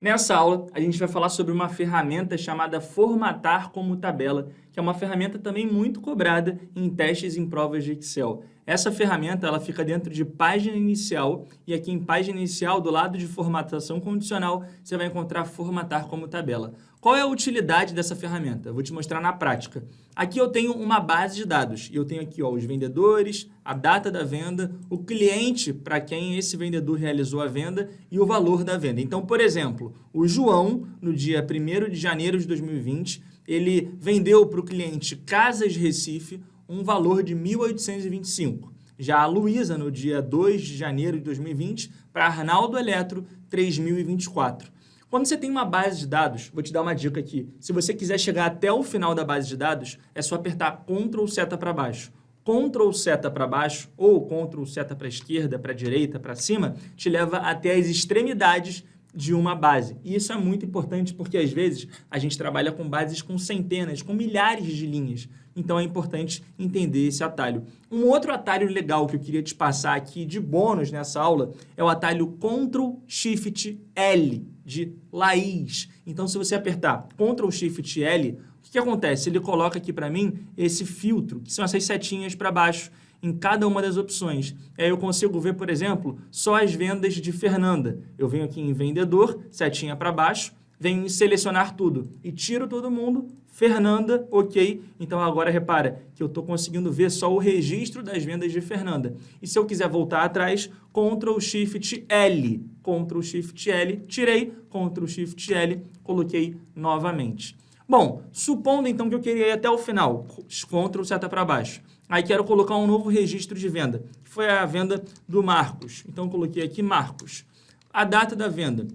Nessa aula, a gente vai falar sobre uma ferramenta chamada Formatar como Tabela, que é uma ferramenta também muito cobrada em testes em provas de Excel. Essa ferramenta ela fica dentro de página inicial e aqui em página inicial, do lado de formatação condicional, você vai encontrar Formatar como Tabela. Qual é a utilidade dessa ferramenta? Eu vou te mostrar na prática. Aqui eu tenho uma base de dados e eu tenho aqui os vendedores, a data da venda, o cliente para quem esse vendedor realizou a venda e o valor da venda. Então, por exemplo, o João, no dia 1º de janeiro de 2020, ele vendeu para o cliente Casas Recife um valor de 1.825. Já a Luísa, no dia 2 de janeiro de 2020, para Arnaldo Eletro, 3.024. Quando você tem uma base de dados, vou te dar uma dica aqui. Se você quiser chegar até o final da base de dados, é só apertar Ctrl seta para baixo. Ctrl seta para baixo ou Ctrl seta para a esquerda, para a direita, para cima, te leva até as extremidades de uma base. E isso é muito importante porque, às vezes, a gente trabalha com bases com centenas, com milhares de linhas. Então, é importante entender esse atalho. Um outro atalho legal que eu queria te passar aqui de bônus nessa aula é o atalho Ctrl-Shift-L, de Laís. Então, se você apertar Ctrl-Shift-L, o que acontece? Ele coloca aqui para mim esse filtro, que são essas setinhas para baixo, em cada uma das opções. Aí eu consigo ver, por exemplo, só as vendas de Fernanda. Eu venho aqui em vendedor, setinha para baixo, venho em selecionar tudo e tiro todo mundo, Fernanda, ok. Então agora repara que eu estou conseguindo ver só o registro das vendas de Fernanda. E se eu quiser voltar atrás, Ctrl-Shift-L. Ctrl-Shift-L, tirei, Ctrl-Shift-L, coloquei novamente. Bom, supondo então que eu queria ir até o final, Ctrl seta para baixo. Aí quero colocar um novo registro de venda, que foi a venda do Marcos. Então, eu coloquei aqui Marcos. A data da venda.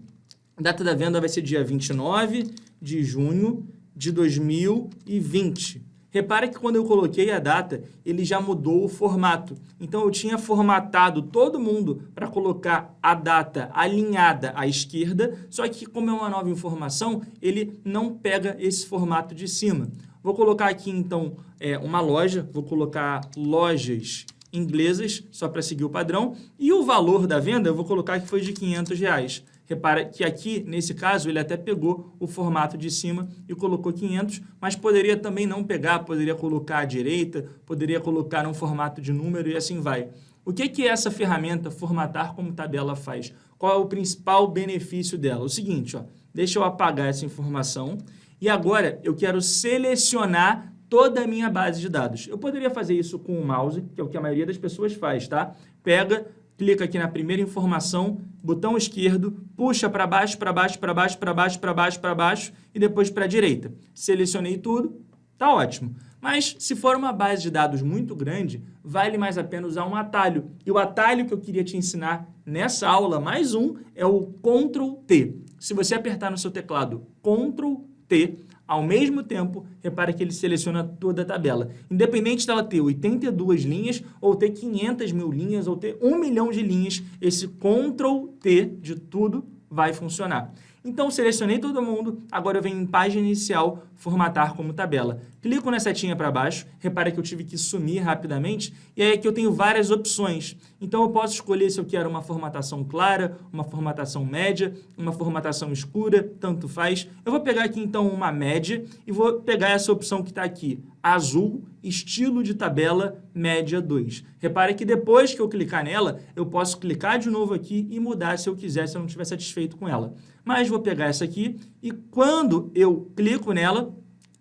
A data da venda vai ser dia 29 de junho de 2020. Repara que quando eu coloquei a data, ele já mudou o formato. Então, eu tinha formatado todo mundo para colocar a data alinhada à esquerda, só que como é uma nova informação, ele não pega esse formato de cima. Vou colocar aqui, então, uma loja, vou colocar lojas inglesas, só para seguir o padrão, e o valor da venda eu vou colocar que foi de R$500. Repara que aqui, nesse caso, ele até pegou o formato de cima e colocou 500, mas poderia também não pegar, poderia colocar à direita, poderia colocar num formato de número e assim vai. O que essa ferramenta Formatar como Tabela faz? Qual é o principal benefício dela? O seguinte, deixa eu apagar essa informação e agora eu quero selecionar toda a minha base de dados. Eu poderia fazer isso com o mouse, que é o que a maioria das pessoas faz, tá? Pega, clica aqui na primeira informação, botão esquerdo, puxa para baixo, para baixo, para baixo, para baixo, para baixo, para baixo e depois para a direita. Selecionei tudo, tá ótimo. Mas se for uma base de dados muito grande, vale mais a pena usar um atalho. E o atalho que eu queria te ensinar nessa aula, mais um, é o Ctrl+T. Se você apertar no seu teclado Ctrl+T, ao mesmo tempo, repara que ele seleciona toda a tabela. Independente dela ter 82 linhas, ou ter 500 mil linhas, ou ter 1 milhão de linhas, esse Ctrl+T de tudo vai funcionar. Então, selecionei todo mundo, agora eu venho em página inicial, formatar como tabela. Clico na setinha para baixo, repara que eu tive que sumir rapidamente, e aí aqui eu tenho várias opções. Então, eu posso escolher se eu quero uma formatação clara, uma formatação média, uma formatação escura, tanto faz. Eu vou pegar aqui, então, uma média, e vou pegar essa opção que está aqui, azul, estilo de tabela, média 2. Repara que depois que eu clicar nela, eu posso clicar de novo aqui e mudar se eu quiser, se eu não estiver satisfeito com ela. Mas vou pegar essa aqui e quando eu clico nela,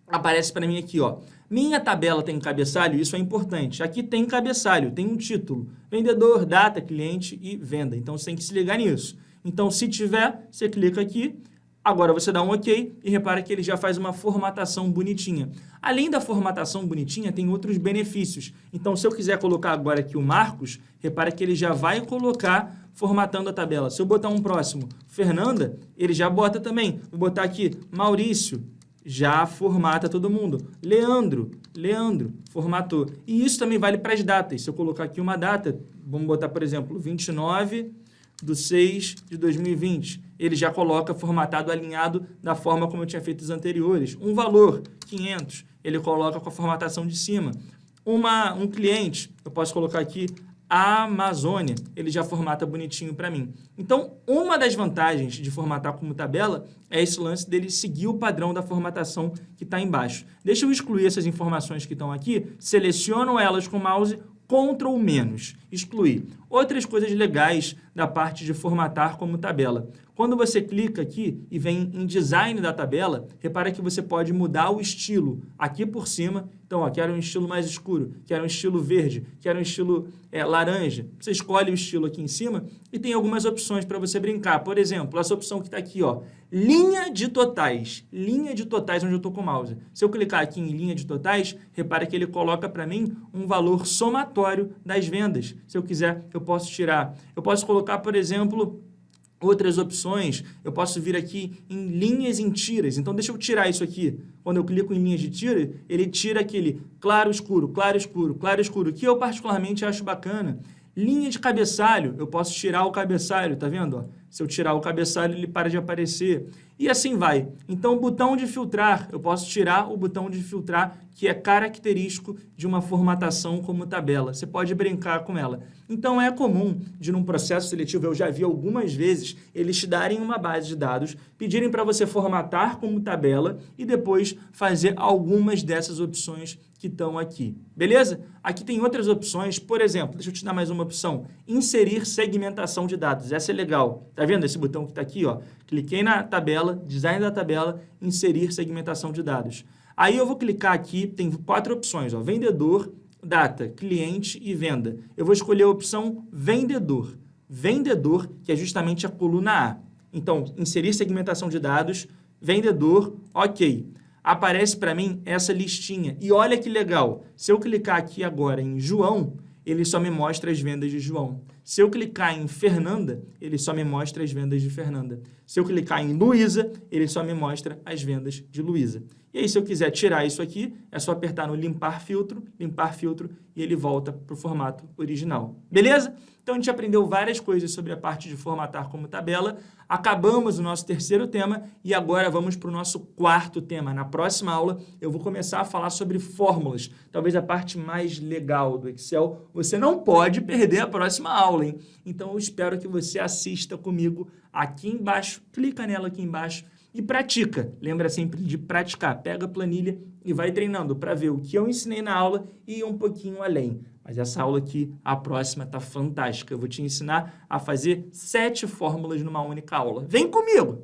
aparece para mim aqui, minha tabela tem cabeçalho, isso é importante. Aqui tem cabeçalho, tem um título, vendedor, data, cliente e venda. Então, você tem que se ligar nisso. Então, se tiver, você clica aqui. Agora você dá um OK e repara que ele já faz uma formatação bonitinha. Além da formatação bonitinha, tem outros benefícios. Então, se eu quiser colocar agora aqui o Marcos, repara que ele já vai colocar formatando a tabela. Se eu botar um próximo, Fernanda, ele já bota também. Vou botar aqui Maurício, já formata todo mundo. Leandro, formatou. E isso também vale para as datas. Se eu colocar aqui uma data, vamos botar, por exemplo, 29/6/2020. Ele já coloca formatado, alinhado da forma como eu tinha feito os anteriores. Um valor, 500, ele coloca com a formatação de cima. Um cliente, eu posso colocar aqui a Amazônia, ele já formata bonitinho para mim. Então, uma das vantagens de formatar como tabela é esse lance dele seguir o padrão da formatação que está embaixo. Deixa eu excluir essas informações que estão aqui, seleciono elas com o mouse, Ctrl menos, excluir. Outras coisas legais da parte de formatar como tabela. Quando você clica aqui e vem em design da tabela, repara que você pode mudar o estilo aqui por cima. Então, ó, quero um estilo mais escuro, quero um estilo verde, quero um estilo laranja. Você escolhe o estilo aqui em cima e tem algumas opções para você brincar. Por exemplo, essa opção que está aqui, ó, linha de totais. Linha de totais onde eu estou com o mouse. Se eu clicar aqui em linha de totais, repara que ele coloca para mim um valor somatório das vendas. Se eu quiser, eu posso tirar. Eu posso colocar, por exemplo, outras opções. Eu posso vir aqui em linhas em tiras. Então, deixa eu tirar isso aqui. Quando eu clico em linhas de tira, ele tira aquele claro, escuro, claro, escuro, claro, escuro, que eu particularmente acho bacana. Linha de cabeçalho, eu posso tirar o cabeçalho, tá vendo? Ó, se eu tirar o cabeçalho, ele para de aparecer. E assim vai. Então, o botão de filtrar, eu posso tirar o botão de filtrar, que é característico de uma formatação como tabela. Você pode brincar com ela. Então, é comum de num processo seletivo, eu já vi algumas vezes, eles te darem uma base de dados, pedirem para você formatar como tabela e depois fazer algumas dessas opções que estão aqui. Beleza? Aqui tem outras opções, por exemplo, deixa eu te dar mais uma opção, inserir segmentação de dados. Essa é legal. Tá vendo esse botão que está aqui, ó? Cliquei na tabela, design da tabela, inserir segmentação de dados. Aí eu vou clicar aqui, tem 4 opções, ó, vendedor, data, cliente e venda. Eu vou escolher a opção vendedor. Vendedor, que é justamente a coluna A. Então, inserir segmentação de dados, vendedor, ok. Aparece para mim essa listinha. E olha que legal, se eu clicar aqui agora em João, ele só me mostra as vendas de João. Se eu clicar em Fernanda, ele só me mostra as vendas de Fernanda. Se eu clicar em Luísa, ele só me mostra as vendas de Luísa. E aí, se eu quiser tirar isso aqui, é só apertar no limpar filtro, e ele volta para o formato original. Beleza? Então, a gente aprendeu várias coisas sobre a parte de formatar como tabela. Acabamos o nosso terceiro tema e agora vamos para o nosso quarto tema. Na próxima aula, eu vou começar a falar sobre fórmulas, talvez a parte mais legal do Excel. Você não pode perder a próxima aula, hein? Então, eu espero que você assista comigo aqui embaixo, clica nela aqui embaixo e pratica. Lembra sempre de praticar. Pega a planilha e vai treinando para ver o que eu ensinei na aula e ir um pouquinho além. Mas essa aula aqui, a próxima, tá fantástica. Eu vou te ensinar a fazer 7 fórmulas numa única aula. Vem comigo!